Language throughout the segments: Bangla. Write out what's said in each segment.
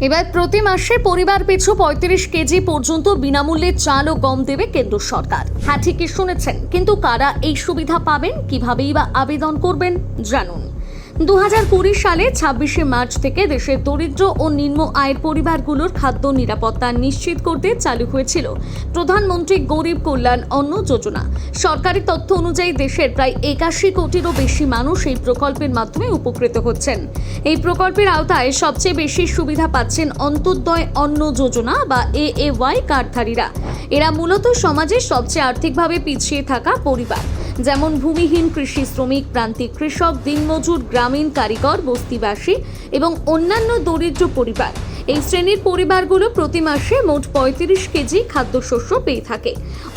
এবার প্রতি মাসে পরিবার পিছু ৩৫ কেজি পর্যন্ত বিনামূল্যে চাল ও গম দেবে কেন্দ্র সরকার। হ্যাঁ, ঠিকই শুনেছেন, কিন্তু কারা এই সুবিধা পাবেন, কিভাবেই বা আবেদন করবেন জানুন। 2020 সালে 26শে মার্চ থেকে দেশের দরিদ্র ও নিম্ন আয়ের পরিবারগুলোর খাদ্য নিরাপত্তা নিশ্চিত করতে চালু হয়েছিল প্রধানমন্ত্রী গরিব কল্যাণ অন্ন যোজনা। সরকারি তথ্য অনুযায়ী দেশের প্রায় 81 কোটিরও বেশি মানুষ এই প্রকল্পের মাধ্যমে উপকৃত হচ্ছেন। এই প্রকল্পের আওতায় সবচেয়ে বেশি সুবিধা পাচ্ছেন অন্তোদয় অন্ন যোজনা বা AAY কার্ডধারীরা। এরা মূলত সমাজের সবচেয়ে আর্থিকভাবে পিছিয়ে থাকা পরিবার, যেমন ভূমিহীন কৃষি শ্রমিক, প্রান্তিক কৃষক, দিনমজুর, গ্রামীণ কারিগর, বস্তিবাসী এবং অন্যান্য দরিদ্র পরিবার। এই শ্রেণীর পরিবারগুলো প্রতি মাসে মোট 35 কেজি খাদ্যশস্য পেয়ে থাকে।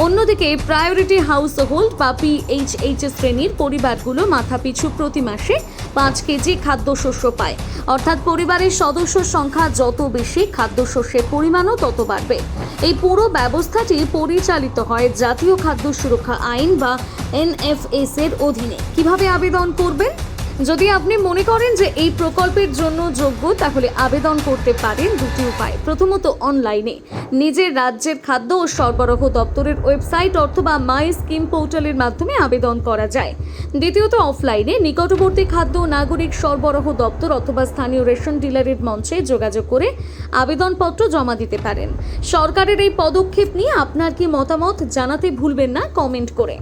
অন্যদিকে প্রায়োরিটি হাউস হোল্ড বা PHH শ্রেণীর পরিবারগুলো মাথাপিছু প্রতি মাসে 5 কেজি খাদ্যশস্য পায়। অর্থাৎ পরিবারের সদস্য সংখ্যা যত বেশি, খাদ্যশস্যের পরিমাণও তত বাড়বে। এই পুরো ব্যবস্থাটি পরিচালিত হয় জাতীয় খাদ্য সুরক্ষা আইন বা NFS এর অধীনে। কিভাবে আবেদন করবেন? যদি আপনি মনে করেন যে এই প্রকল্পের জন্য যোগ্য, তাহলে আবেদন করতে পারেন দুটি উপায়। প্রথমত, অনলাইনে নিজের রাজ্যের খাদ্য ও সরবরাহ দপ্তরের ওয়েবসাইট অথবা মাই স্কিম পোর্টালের মাধ্যমে আবেদন করা যায়। দ্বিতীয়ত, অফলাইনে নিকটবর্তী খাদ্য ও নাগরিক সরবরাহ দপ্তর অথবা স্থানীয় রেশন ডিলারের মঞ্চে যোগাযোগ করে আবেদনপত্র জমা দিতে পারেন। সরকারের এই পদক্ষেপ নিয়ে আপনার কি মতামত জানাতে ভুলবেন না কমেন্ট করে।